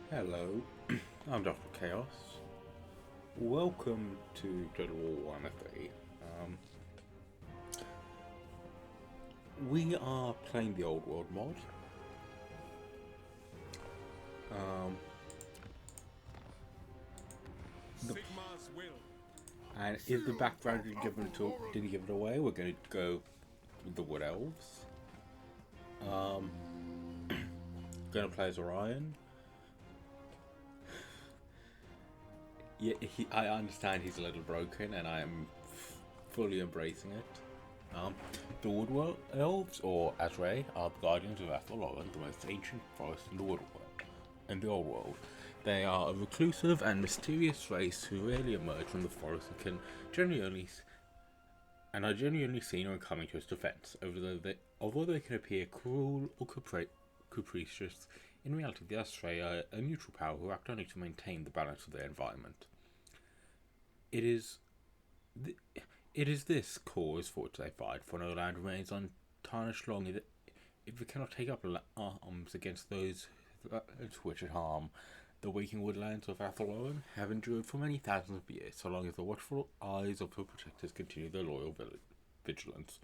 Hello, I'm Dr. Chaos. Welcome to TWW3. We are playing the Old World mod. Um, the, Sigma's will. and if the background didn't give it away, we're going to go with the Wood Elves. Going to play as Orion. Yeah, I understand he's a little broken, and I am fully embracing it. The Wood Elves, or Azrae, are the guardians of Athlon, the most ancient forest in the Old World. They are a reclusive and mysterious race who rarely emerge from the forest and are genuinely seen when coming to its defense. Although they can appear cruel or capricious, in reality the Azrae are a neutral power who act only to maintain the balance of their environment. It is this cause for which they fight, for no land remains untarnished long if it cannot take up arms against those to which it harm. The waking woodlands of Athlon have endured for many thousands of years, so long as the watchful eyes of the protectors continue their loyal vigilance.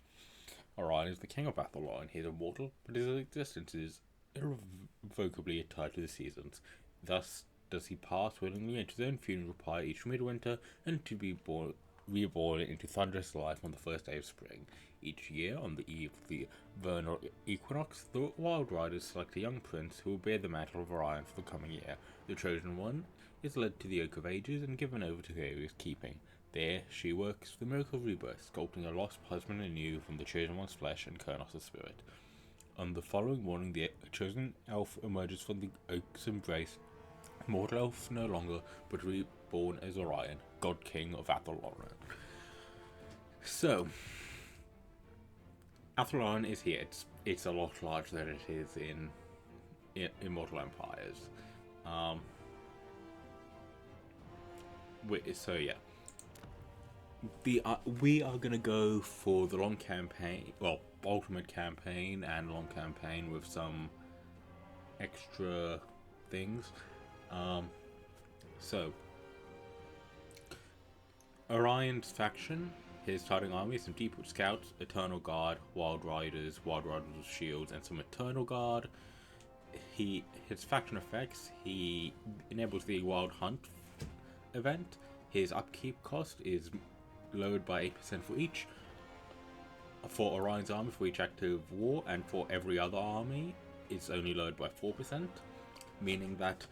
Orion is the king of Athlon. He is immortal, but his existence is irrevocably tied to the seasons. Thus does he pass willingly into his own funeral pyre each midwinter, and to be reborn into thunderous life on the first day of spring. Each year, on the eve of the vernal equinox, the Wild Riders select a young prince who will bear the mantle of Orion for the coming year. The chosen one is led to the Oak of Ages and given over to Ares' keeping. There, she works the miracle of rebirth, sculpting a lost husband anew from the chosen one's flesh and Kurnos' spirit. On the following morning, the chosen elf emerges from the oak's embrace, mortal elf no longer, but reborn as Orion, God King of Athlon. So, Athlon is here. It's a lot larger than it is in Immortal Empires. So yeah, we are gonna go for the long campaign, well, ultimate campaign and long campaign with some extra things. So Orion's faction, his starting army is some Deepwood Scouts, Eternal Guard, Wild Riders with shields, and some Eternal Guard. His faction effects, he enables the Wild Hunt event. His upkeep cost is lowered by 8% for each. For Orion's army, for each active war, and for every other army, it's only lowered by 4%, meaning that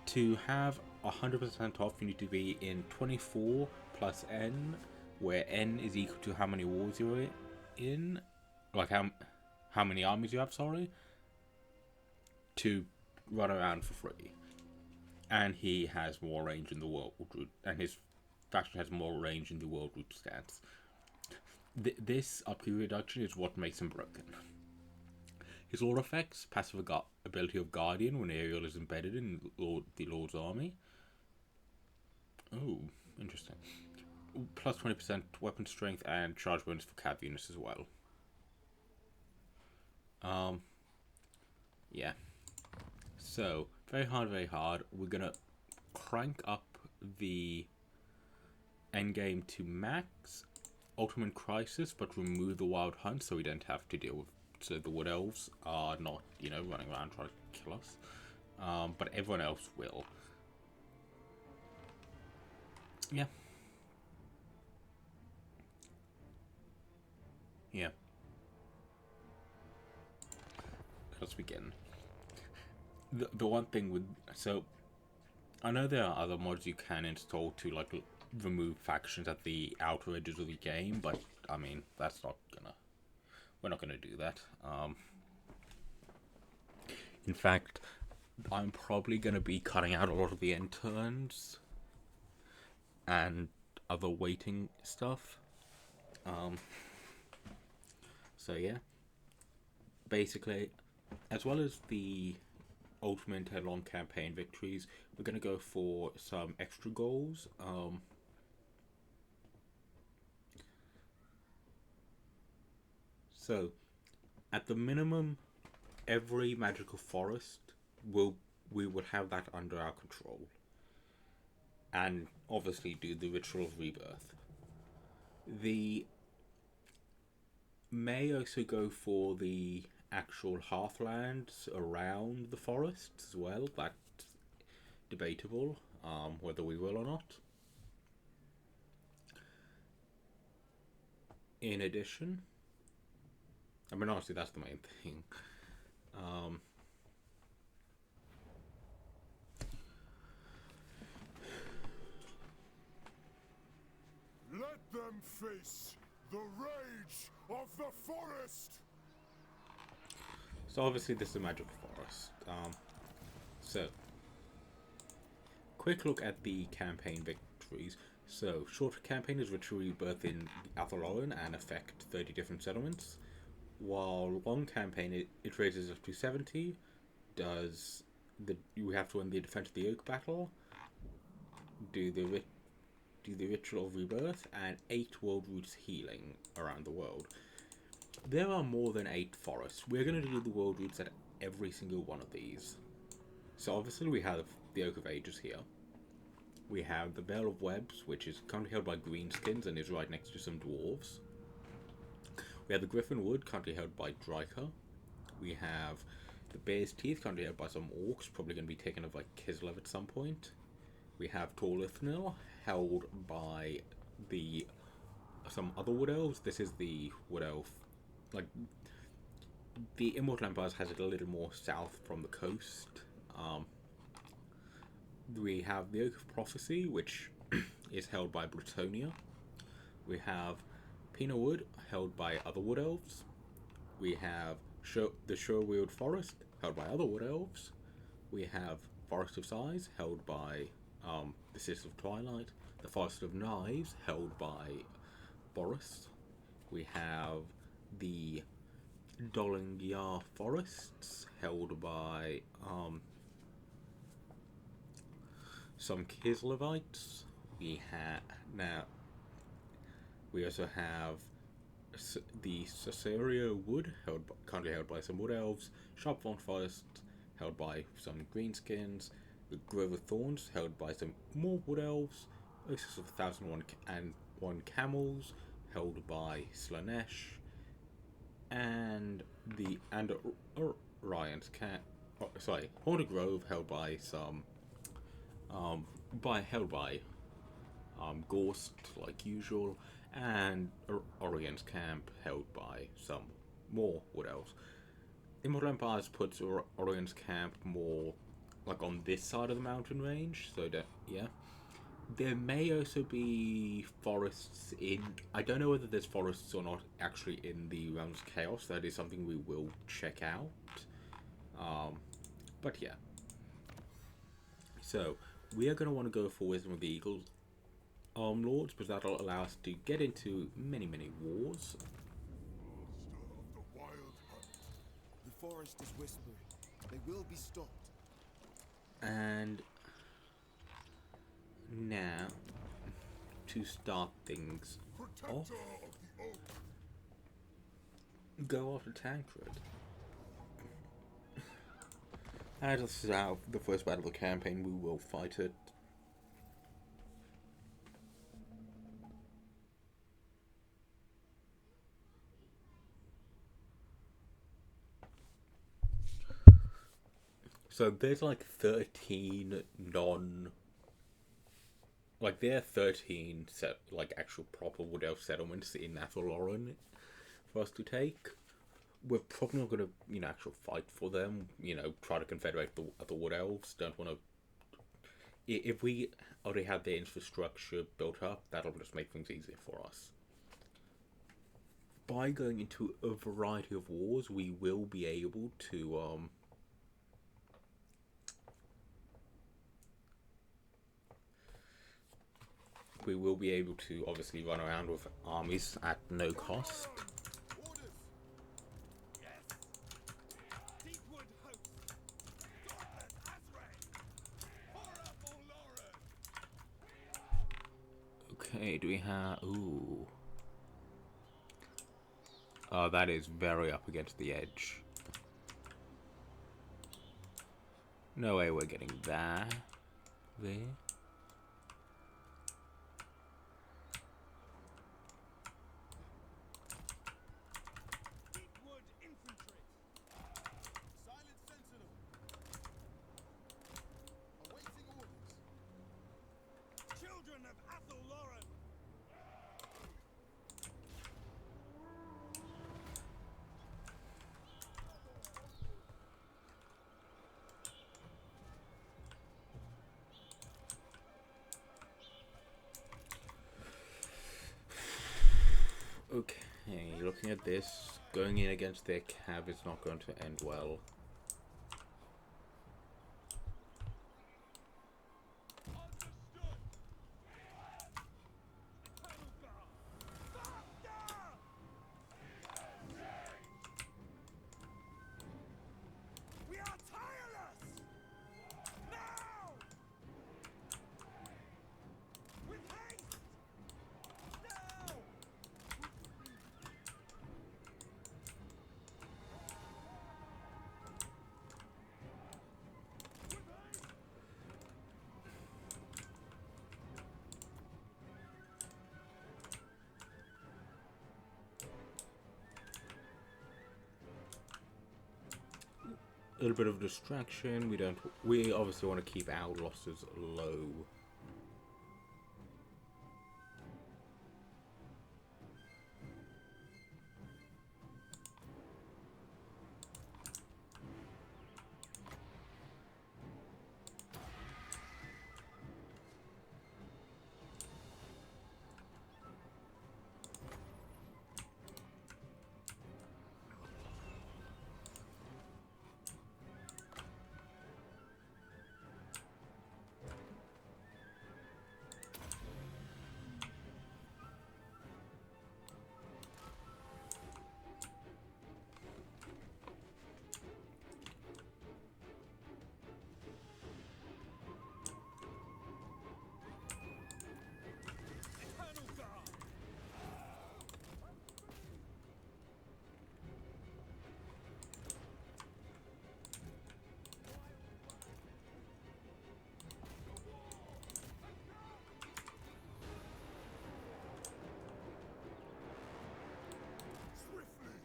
to have 100% off, you need to be in 24 plus N, where N is equal to how many wars you're in, like how many armies you have, sorry, to run around for free. And he has more range in the world route, and his faction has more range in the world route stance. This upkeep reduction is what makes him broken. His lore effects, passive ability of Guardian when Ariel is embedded in the Lord's army. Oh, interesting. Plus 20% weapon strength and charge bonus for cav units as well. Yeah. So, very hard. We're gonna crank up the endgame to max. Ultimate Crisis, but remove the Wild Hunt so we don't have to deal with. So the Wood Elves are not, running around trying to kill us. But everyone else will. Yeah. Yeah. Let's begin. The one thing with... So, I know there are other mods you can install to, like, remove factions at the outer edges of the game, but, I mean, that's not gonna... We're not gonna do that. In fact, I'm probably gonna be cutting out a lot of the end turns and other waiting stuff. So yeah, basically, as well as the ultimate and long campaign victories, we're gonna go for some extra goals. So, at the minimum, every magical forest will we would have that under our control. And obviously do the ritual of rebirth. The may also go for the actual hearthlands around the forests as well. That's debatable, whether we will or not. In addition, I mean, honestly, that's the main thing. Let them face the rage of the forest! So obviously this is a magical forest. So, quick look at the campaign victories. So, short campaign is ritual rebirth in Athlone and affect 30 different settlements. While long campaign, it raises up to 70. You have to win the Defense of the Oak battle, do the ritual of rebirth, and 8 world roots healing around the world. There are more than 8 forests. We're going to do the world roots at every single one of these. So obviously we have the Oak of Ages here. We have the Vale of Webs, which is currently held by Greenskins and is right next to some dwarves. We have the Griffin Wood, currently held by Dryker. We have the Bear's Teeth, currently held by some orcs, probably going to be taken over by Kislev at some point. We have Torlithnil, held by some other Wood Elves. This is the Wood Elf, like, the Immortal Empires has it a little more south from the coast. We have the Oak of Prophecy, which is held by Britonia. We have Pina Wood, held by other Wood Elves. We have the Sherweald Forest, held by other Wood Elves. We have Forest of Sighs, held by the Citizens of Twilight. The Forest of Knives, held by Boris. We have the Dolingyar Forests, held by some Kislevites. We also have the Caesarea Wood, currently held by some Wood Elves. Sharpthorn Forest, held by some Greenskins. The Grove of Thorns, held by some more Wood Elves. Oasis of 1001 Camels, held by Slanesh. And the Orion's Haunted Grove, held by some Gorst, like usual, and Orion's Camp, held by some more Wood Elves. Immortal Empires puts Orion's Camp more like on this side of the mountain range, so that, yeah. There may also be forests in... I don't know whether there's forests or not actually in the Realms of Chaos. That is something we will check out. But yeah. So, we are going to want to go for Wisdom of the Eagles Lords, because that'll allow us to get into many, many wars. The wild hunt. The forest is whispering. They will be stopped. And now, to start things off, go after Tancred. As this is the first battle of the campaign, we will fight it. So there's like 13 there are 13 actual proper Wood Elf settlements in Athlone for us to take. We're probably not going to, actually fight for them, try to confederate the other Wood Elves. Don't want to... If we already have their infrastructure built up, that'll just make things easier for us. By going into a variety of wars, we will be able to, obviously run around with armies at no cost. Okay, do we have... Ooh. Oh, that is very up against the edge. No way we're getting that. There. Deepwood infantry. Silent sentinel. Awaiting orders. Children of Athel Lauren. Okay, looking at this, going in against their cav is not going to end well. We are tireless! Now! With haste! Now! A little bit of distraction. We obviously want to keep our losses low. Eternal guard! Swiftly!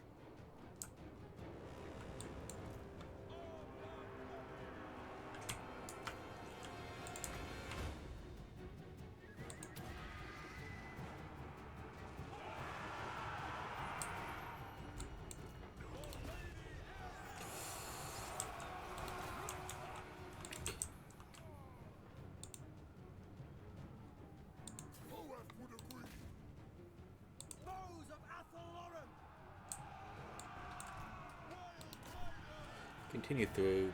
Moab would agree. Foes of Athel Lauren! Continue through.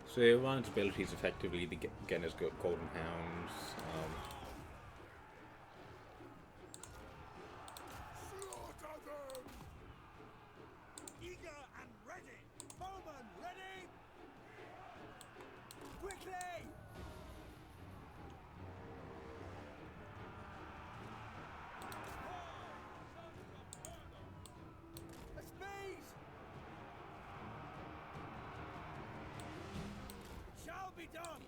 So Ryan's ability is effectively to get his golden hounds. Slaughter them! Eager and ready! Bowman ready! Quickly! A speed! Shall be done!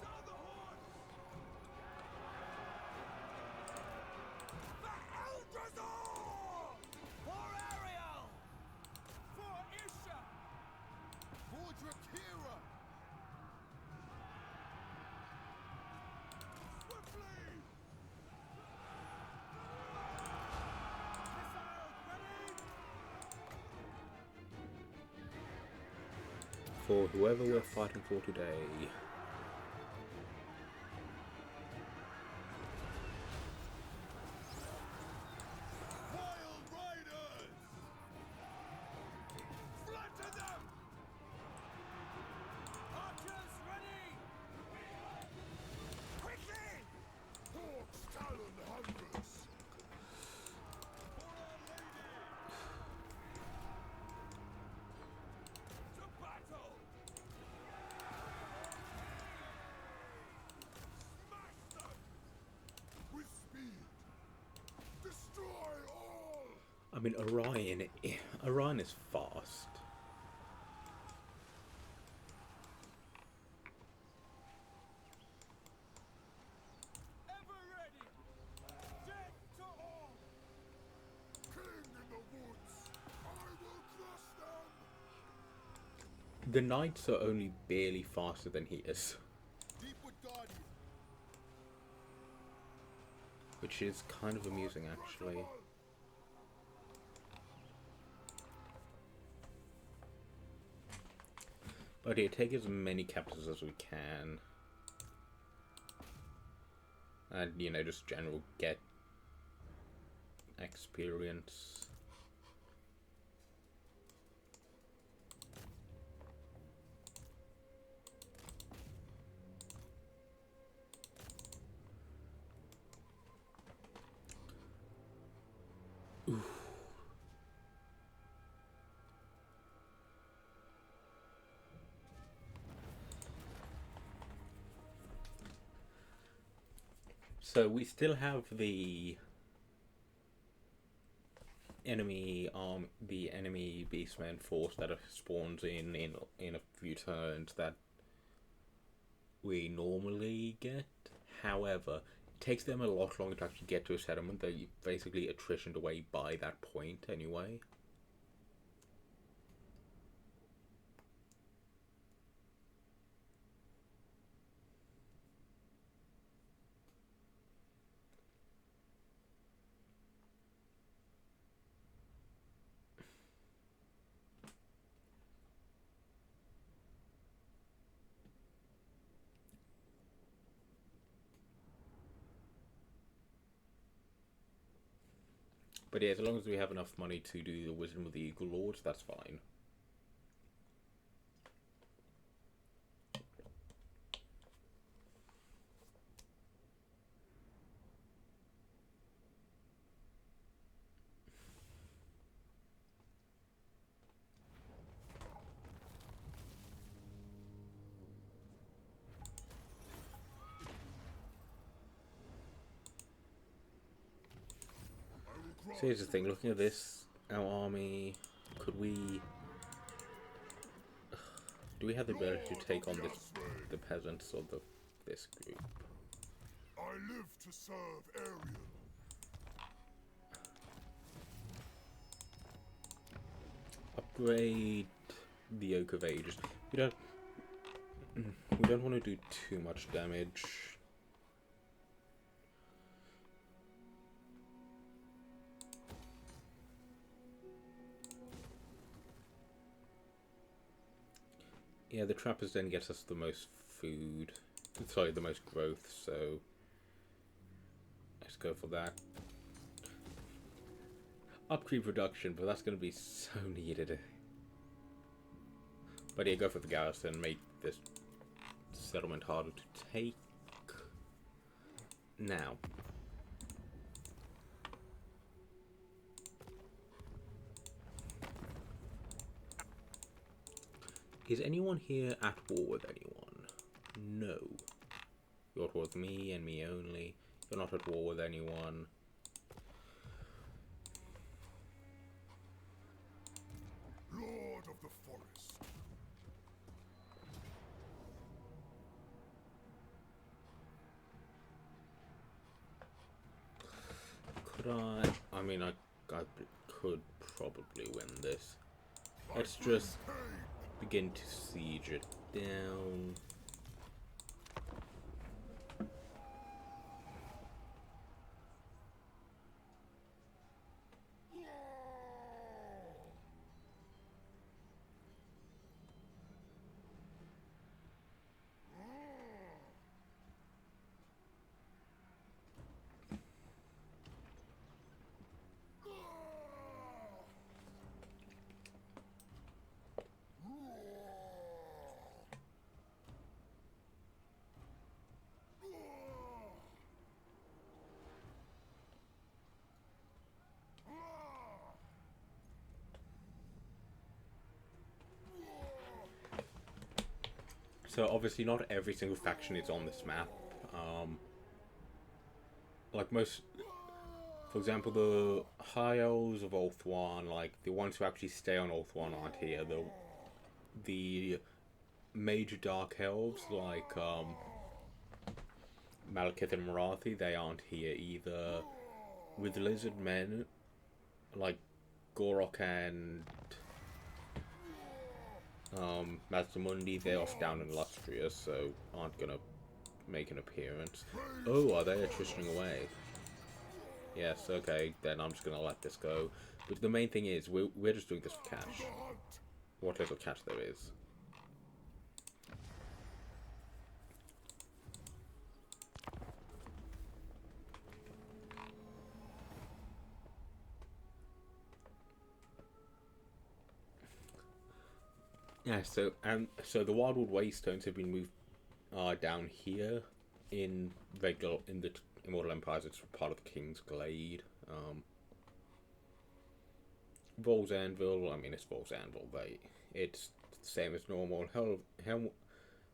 Sound the horn! For Eldrazor! For Ariel! For Isha! For Drakira! Swiftly! Missiles ready! For whoever we're fighting for today. Wild Riders! Flatter them! Archers ready! Quickly! Hawk's talon hungers! I mean, Orion is fast. Ever ready. Death to all. King in the woods. I will crush them. The knights are only barely faster than he is, Deepwood Guardian. which is kind of amusing actually. But yeah, take as many captives as we can. And, you know, just general get experience. Oof. So we still have the enemy beastmen force that spawns in a few turns that we normally get. However, it takes them a lot longer to actually get to a settlement. They basically attritioned away by that point anyway. But yeah, as long as we have enough money to do the Wisdom of the Eagle Lords, that's fine. So here's the thing, looking at this, our army, could we... Do we have the ability to take on the peasants of this group? I live to serve Ariel. Upgrade the Oak of Ages. We don't want to do too much damage. Yeah, the Trappers then gets us the most food. Sorry, the most growth, so let's go for that. Upgrade production, but that's going to be so needed. But yeah, go for the garrison, make this settlement harder to take. Now, is anyone here at war with anyone? No. You're at war with me and me only. You're not at war with anyone. Lord of the forest. Could I mean, I could probably win this. Let's just begin to siege it down. So obviously not every single faction is on this map. Like most For example, the High Elves of Ulthuan, like the ones who actually stay on Ulthuan aren't here. The major Dark Elves, like Malekith and Marathi, they aren't here either. With Lizard Men, like Gorok and Mazdamundi, they're off down in Lustrious, so aren't gonna make an appearance. Oh, are they attritioning away? Yes, okay, then I'm just gonna let this go. But the main thing is, we're just doing this for cash. What little cash there is. Yeah, so the Wildwood Waystones have been moved down here in the Immortal Empires. It's part of the King's Glade. Vol's Anvil. I mean, it's Vol's Anvil. It's the same as normal.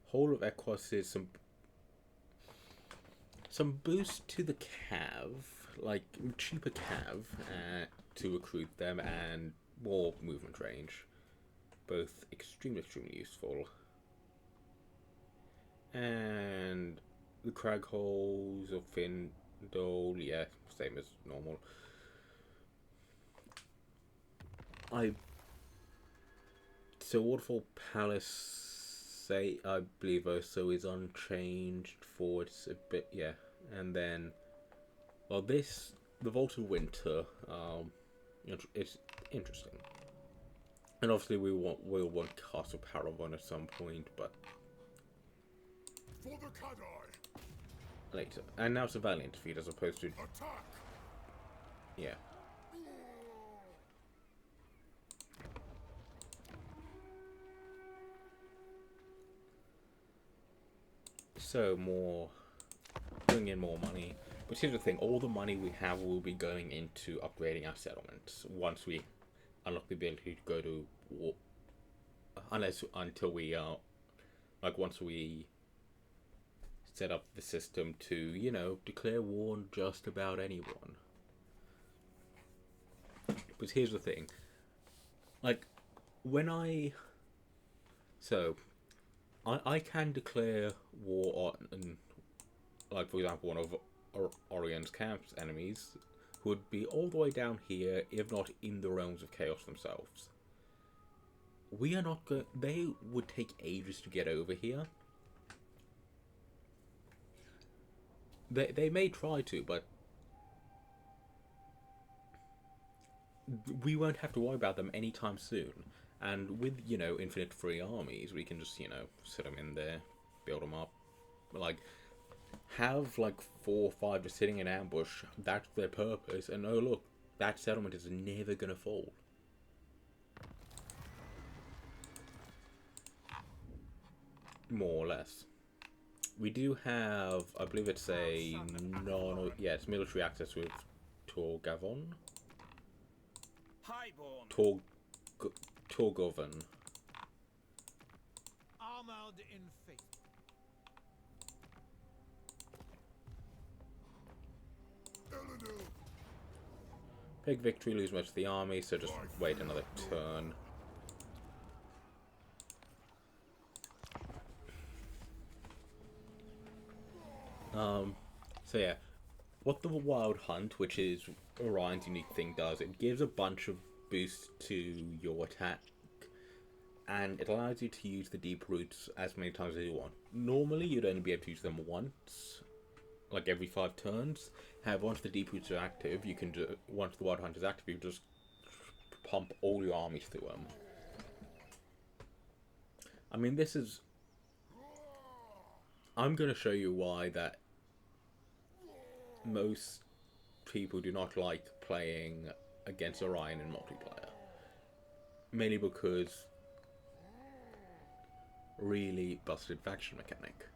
Whole of Equus is some boost to the cav, like cheaper cav, to recruit them, and more movement range. Both extremely useful. And the Crag Holes of Findle, yeah, same as normal. So Waterfall Palace, I believe also is unchanged for it's a bit, yeah. And then, well, the Vault of Winter, it's interesting. And obviously we'll want Castle Paragon at some point, but For the Kadai. later. And now it's a Valiant defeat as opposed to Attack. yeah. So bring in more money. But here's the thing, all the money we have will be going into upgrading our settlements once we unlock the ability to go to war. Until we once we set up the system to, declare war on just about anyone. But here's the thing. Like, I can declare war on, like, for example, one of Orion's camp's enemies who would be all the way down here, if not in the realms of chaos themselves. We are not going. They would take ages to get over here. They may try to, but we won't have to worry about them anytime soon. And with, infinite free armies, we can just, set them in there, build them up. Like, have, 4 or 5 just sitting in ambush. That's their purpose. And oh, look, that settlement is never going to fall. More or less. We do have, I believe it's it's military access with Torgavon. Torgovan. Armored in faith. Eleanor. Big victory, lose most of the army, so just wait another turn. So yeah, what the Wild Hunt, which is Orion's unique thing, does, it gives a bunch of boosts to your attack, and it allows you to use the deep roots as many times as you want. Normally, you'd only be able to use them once, like every 5 turns. However, once the deep roots are active, you can once the Wild Hunt is active, you just pump all your armies through them. I mean, I'm going to show you why that most people do not like playing against Orion in multiplayer. Mainly because really busted faction mechanic.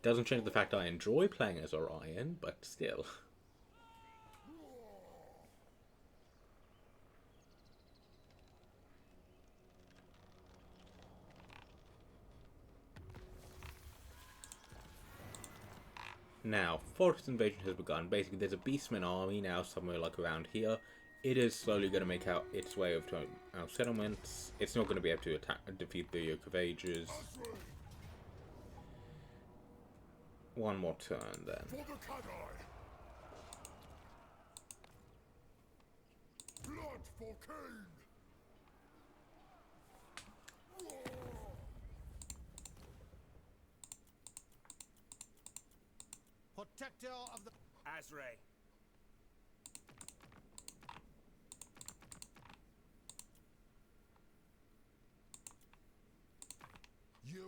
Doesn't change the fact I enjoy playing as Orion, but still. Now, forest invasion has begun. Basically, there's a beastman army now somewhere like around here. It is slowly going to make out its way over to our settlements. It's not going to be able to defeat the Yoke of Ages. One more turn then. For the Kadai. Blood for Cain. Protector of the Azray. You.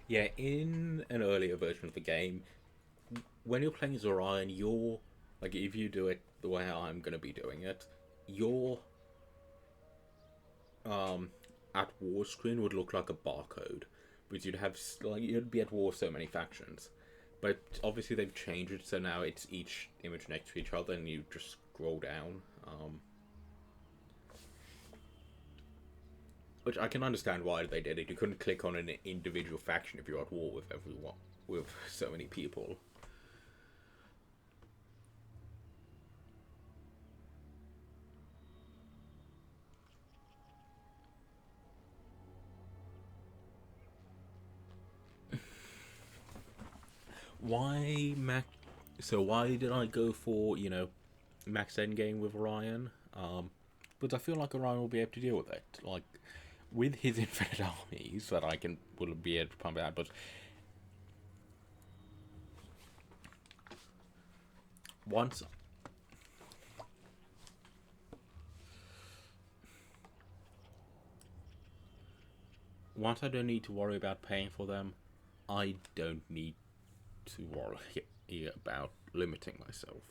Yeah, in an earlier version of the game, when you're playing as Orion, you're, like, if you do it the way I'm going to be doing it, your at war screen would look like a barcode, because you'd have, like, you'd be at war with so many factions. But obviously they've changed it, so now it's each image next to each other, and you just scroll down. Which I can understand why they did it. You couldn't click on an individual faction if you're at war with everyone, with so many people. Why Max? So why did I go for, you know, max endgame with Orion? Because I feel like Orion will be able to deal with it. Like, with his infinite armies that will be able to pump out, but once I don't need to worry about paying for them, I don't need to worry about limiting myself.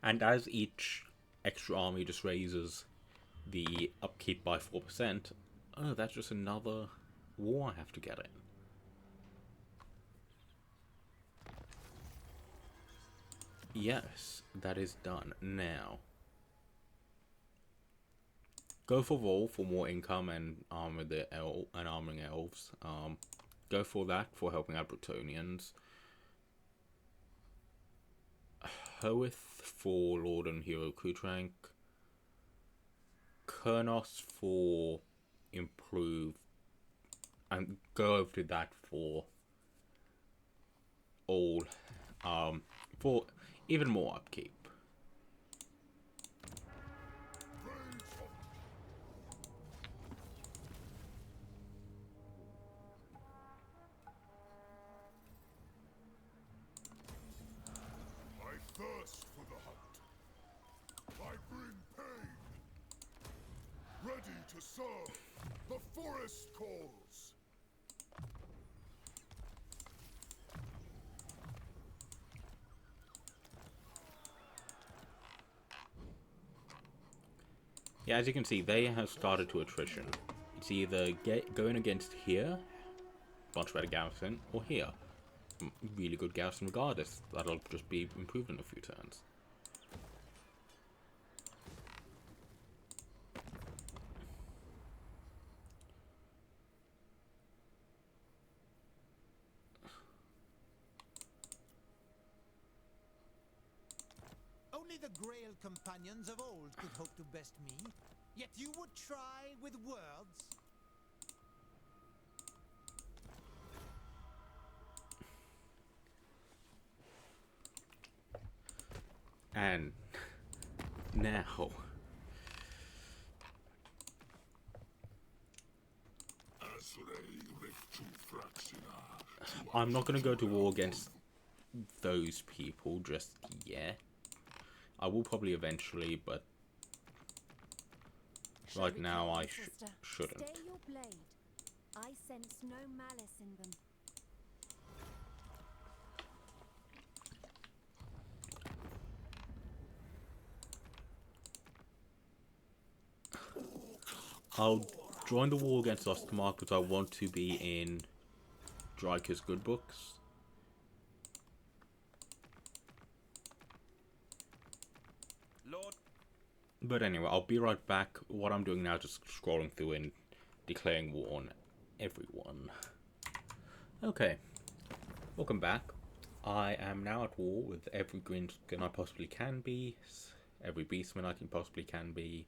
And as each extra army just raises the upkeep by 4%, oh, that's just another war I have to get in. Yes, that is done. Now, go for Vol for more income and armoring elves. Go for that for helping out Bretonnians. Hoeth for Lord and Hero Kutrank. Kernos for improve, and go over to that for all, for even more upkeep. I thirst for the hunt. I bring pain. Ready to serve. The forest calls. Yeah, as you can see, they have started to attrition. It's either going against here, much better garrison, or here, really good garrison regardless. That'll just be improved in a few turns. Only the Grail companions of old could hope to best me, yet you would try with words? And now, I'm not going to go to war against those people just yet. I will probably eventually, but right now I shouldn't. Stay your blade. I sense no malice in them. I'll join the war against Ostermark because I want to be in Dryker's good books. Lord. But anyway, I'll be right back. What I'm doing now is just scrolling through and declaring war on everyone. Okay, welcome back. I am now at war with every Greenskin I possibly can be, every Beastman I possibly can be,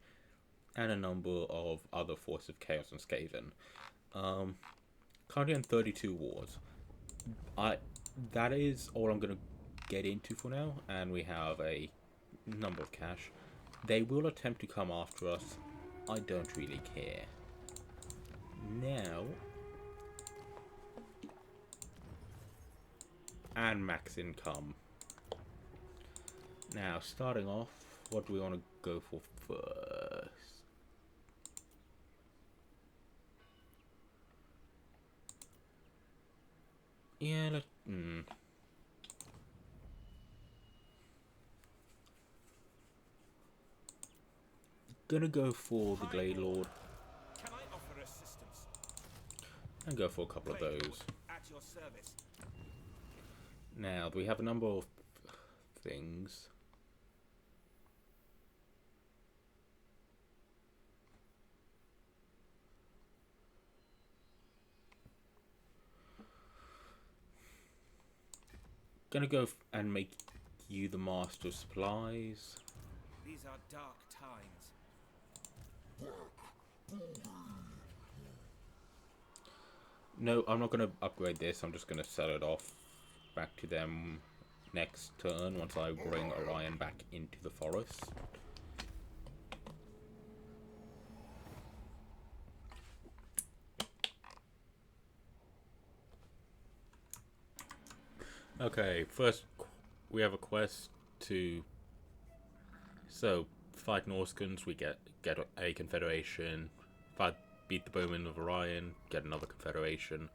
and a number of other Forces of Chaos and Skaven. Currently on 32 wars. That is all I'm going to get into for now, and we have a number of cash. They will attempt to come after us. I don't really care. Now... and max income. Now, starting off, what do we want to go for first? Yeah, let's... Gonna go for the Glade Lord. Can I offer assistance? And go for a couple of Glade those. Lord, at your service. Now, we have a number of things. Gonna go and make you the master of supplies. These are dark times. No, I'm not gonna upgrade this. I'm just gonna sell it off back to them next turn once I bring Orion back into the forest. Okay, first we have a quest to fight Norskins. We get a confederation. Beat the Bowmen of Orion, get another confederation.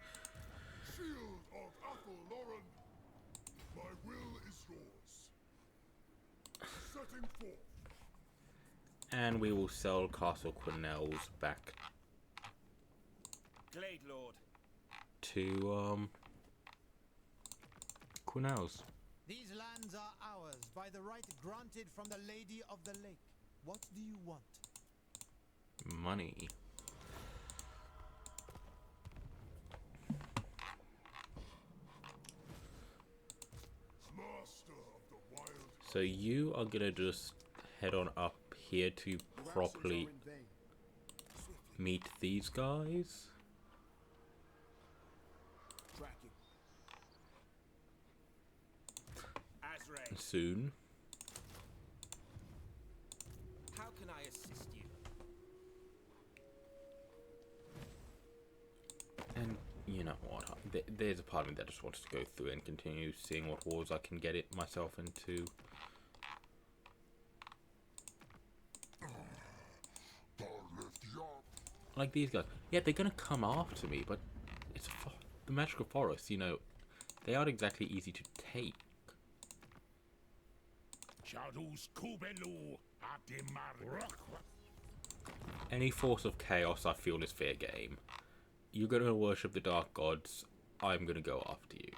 Shield of Athel-Loren, my will is yours. Setting forth. And we will sell Castle Quinnell's back Glade Lord. to Quinnell's. These lands are ours by the right granted from the Lady of the Lake. What do you want? Money. Master of the wild. So you are gonna just head on up here to properly meet these guys. Azrael. Soon. How can I assist you? And you know what? There's a part of me that just wants to go through and continue seeing what wars I can get it myself into. Like these guys. Yeah, they're gonna come after me, but it's the magical forest, you know, they aren't exactly easy to take. Any force of chaos I feel is fair game. You're gonna worship the dark gods, I'm gonna go after you.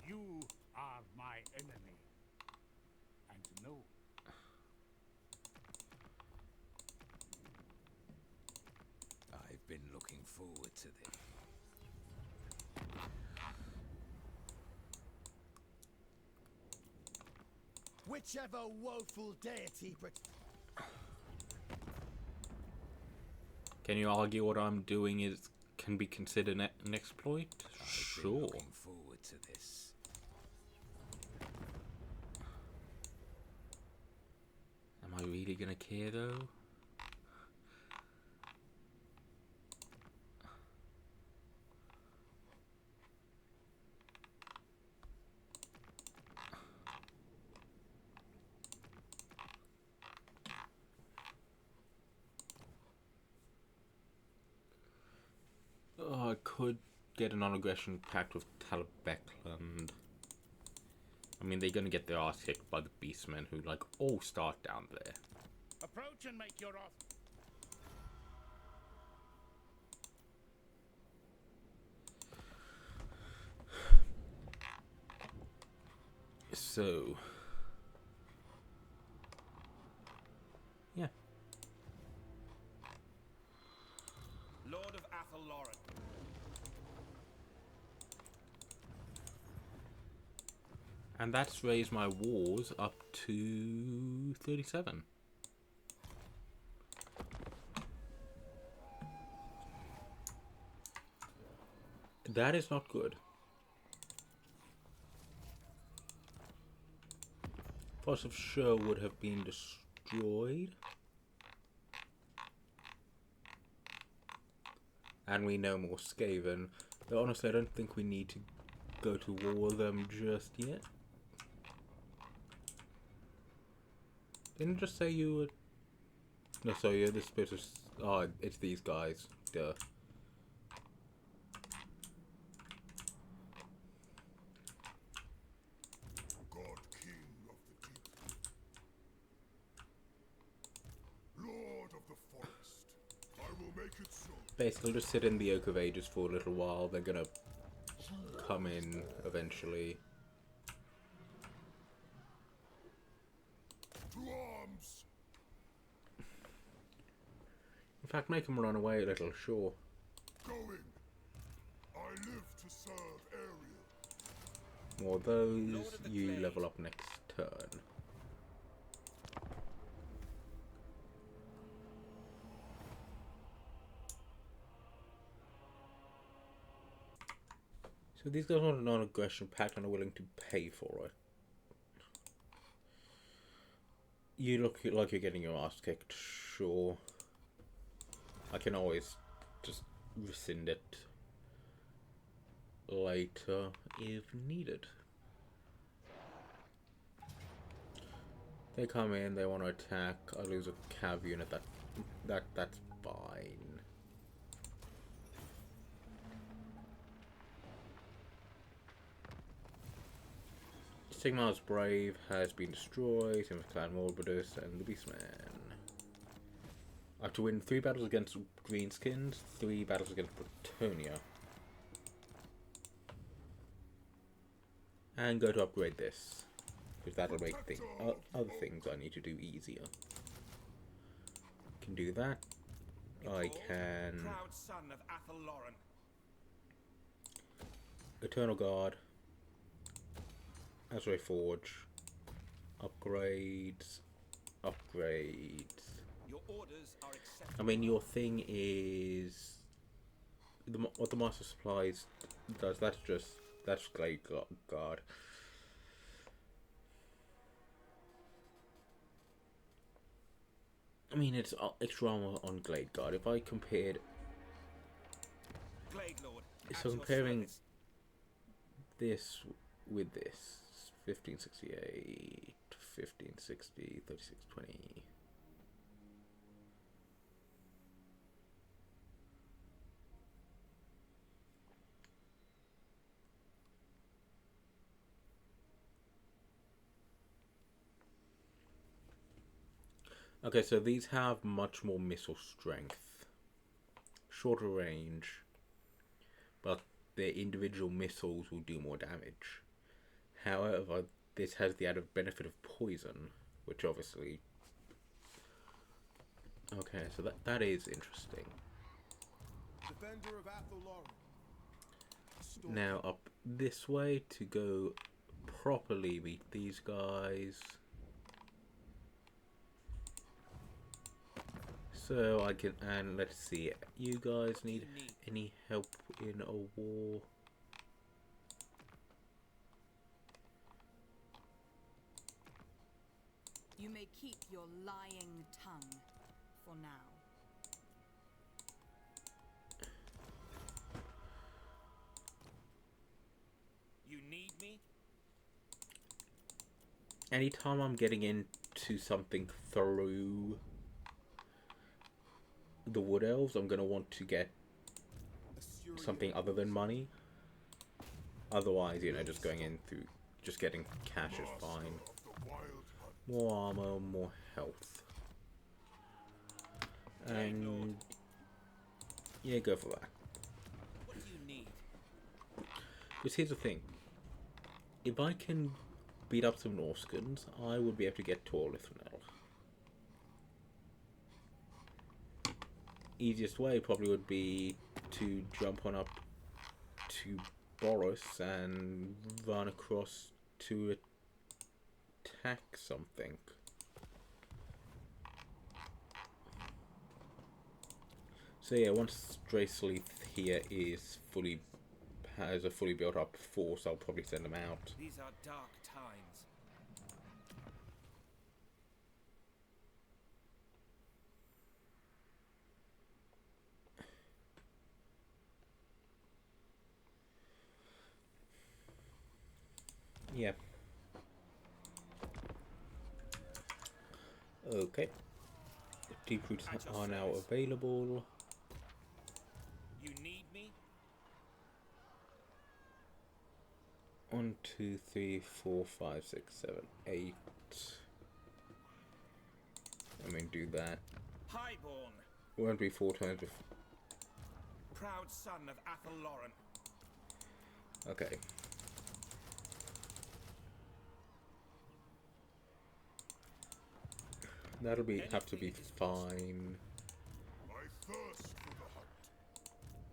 You are my enemy. And no. I've been looking forward to this. Whichever woeful deity, but Can you argue what I'm doing can be considered an exploit? I've been Sure. looking forward to this. Am I really gonna care though? Oh, I could get a non-aggression pact with Talbeckland. I mean, they're gonna get their ass kicked by the Beastmen who, like, all start down there. Approach and make your offer. So, yeah. Lord of Athalloran. And that's raised my wars up to 37. That is not good. Force of Sure would have been destroyed. And we know more Skaven. But honestly, I don't think we need to go to war with them just yet. Didn't just say you would... No, sorry, you're this bit of... Oh, it's these guys. Duh. God King of the Deep. Lord of the Forest. I will make it so. Basically, just sit in the Oak of Ages for a little while. They're gonna come in eventually. To arms. In fact, make them run away a little, sure. Going. I live to serve Ariel. More of those, you level up next turn. So these guys want a non-aggression pact and are willing to pay for it. You look like you're getting your ass kicked, sure. I can always just rescind it later if needed. They come in, they want to attack. I lose a cav unit. That's fine. Sigmar's Brave has been destroyed. Same as Clan Morbidus and the Beastman. I have to win 3 battles against Greenskins, 3 battles against Bretonia. And go to upgrade this. Because that'll make other things I need to do easier. Can do that. I can... Proud son of Athalloran. Eternal Guard. Azure Forge. Upgrades. Upgrades. Your orders are accepted. I mean, your thing is... what the Master Supplies does, that's Glade Guard. I mean, it's extra armor on Glade Guard. If I compared... Glade Lord, So at your comparing service. this with this, 1568, 1560, 3620. Okay, so these have much more missile strength, shorter range, but their individual missiles will do more damage. However, this has the added benefit of poison, which obviously... Okay, so that is interesting. Defender of Athalloran. Now up this way to go properly meet these guys. So I can, and let's see, you guys need any help in a war? You may keep your lying tongue for now. You need me? Anytime I'm getting into something through the Wood Elves, I'm going to want to get something other than money. Otherwise, you know, just going in through, just getting cash is fine. More armor, more health. And yeah, go for that. What do you need? Because here's the thing. If I can beat up some Norskins, I would be able to get to Olithnel. Easiest way probably would be to jump on up to Boris and run across to attack something. So yeah, once Draceleith here has a fully built up force, I'll probably send them out. These are dark times. Yeah. Okay. The Deeproots are now available. You need me? 1, 2, 3, 4, 5, 6, 7, 8. I mean, do that. Highborn, Won't be 4 times before. proud son of Athelloren. Okay. That'll be have to be fine. I thirst for the hunt.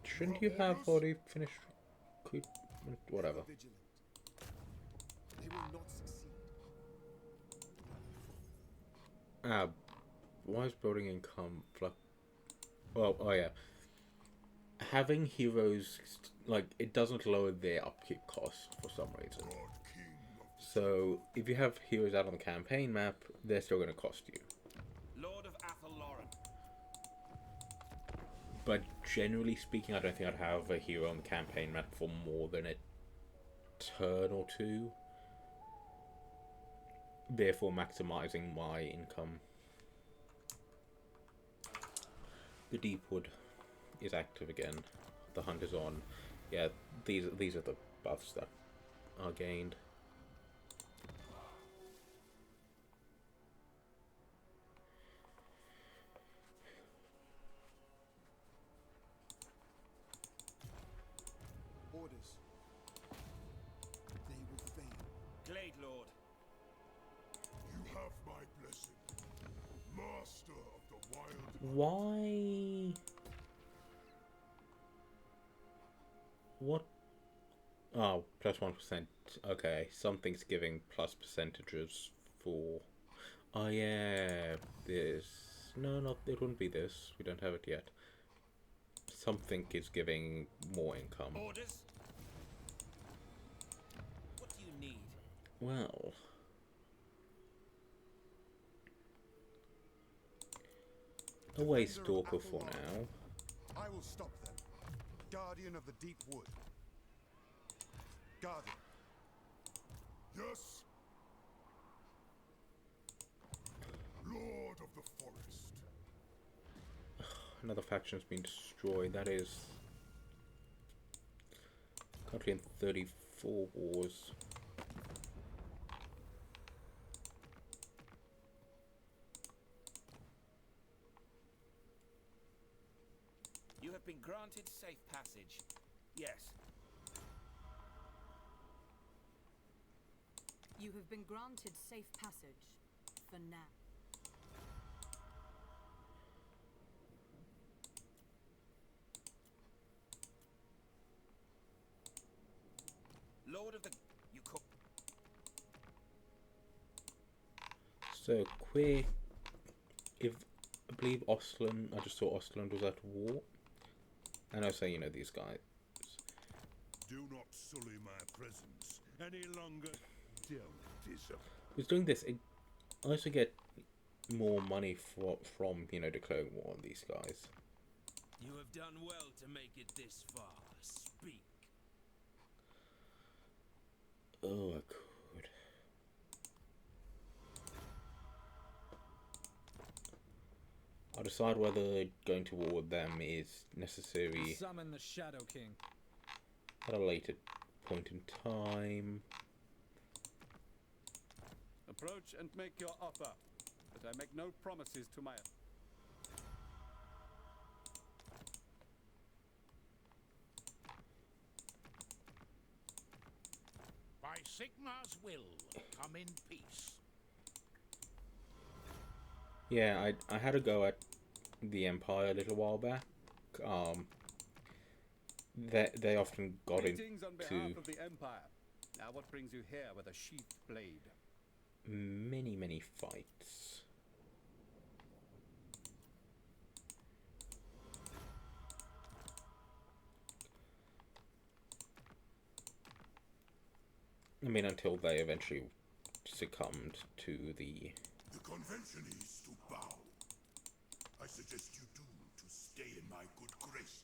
Shouldn't you have already finished recruitment? Whatever. Vigilant. They will not succeed. Why is building income well, oh yeah. Having heroes, like, it doesn't lower their upkeep cost for some reason. God King of So, if you have heroes out on the campaign map, they're still going to cost you. Lord of Athelloren. But generally speaking, I don't think I'd have a hero on the campaign map for more than a turn or two. Therefore, maximizing my income. The Deepwood is active again. The hunt is on. Yeah, these are the buffs that are gained. orders. They will fail. Glade Lord. You have my blessing. Master of the wild. Why? What? Oh, plus 1%. Okay, something's giving plus percentages for... Oh yeah, this... No, it wouldn't be this. We don't have it yet. Something is giving more income. Orders. What do you need? Well... Away Stalker for now. I will stop them. Guardian of the deep wood. Guardian. Yes. Lord of the forest. Another faction's been destroyed. That is... Currently in 34 wars. You have been granted safe passage. Yes. You have been granted safe passage. For now. Lord of the... You call... So, quick... If... I believe Ostland... I just saw Ostland was at war. And I say, you know, these guys. Do not sully my presence any longer. Don't disappoint. Was doing this, I also get more money from, you know, declaring war on these guys. You have done well to make it this far. Speak. Oh, I could. I'll decide whether going to war with them is necessary Summon the Shadow King. at a later point in time. Approach and make your offer, but I make no promises to my... Sigmar's will come in peace. Yeah, I had a go at the Empire a little while back. They often got Greetings on into behalf of the Empire. Now what brings you here with a sheathed blade? many fights. I mean, until they eventually succumbed to the... The convention is to bow. I suggest you do to stay in my good grace.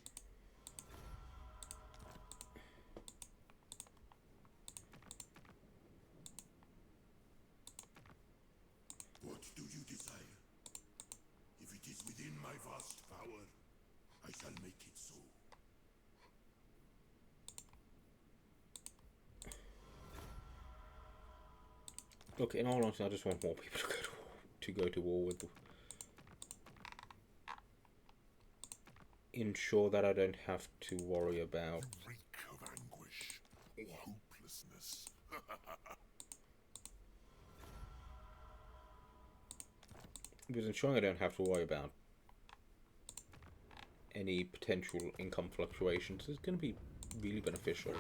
What do you desire? If it is within my vast power, I shall make it so. Look, in all honesty, I just want more people to go to war with. Ensure that I don't have to worry about... You reek of anguish or hopelessness. Because ensuring I don't have to worry about any potential income fluctuations is going to be really beneficial.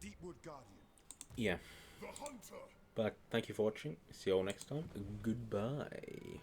Deepwood Guardian. Yeah. The Hunter. But thank you for watching. See you all next time. Goodbye.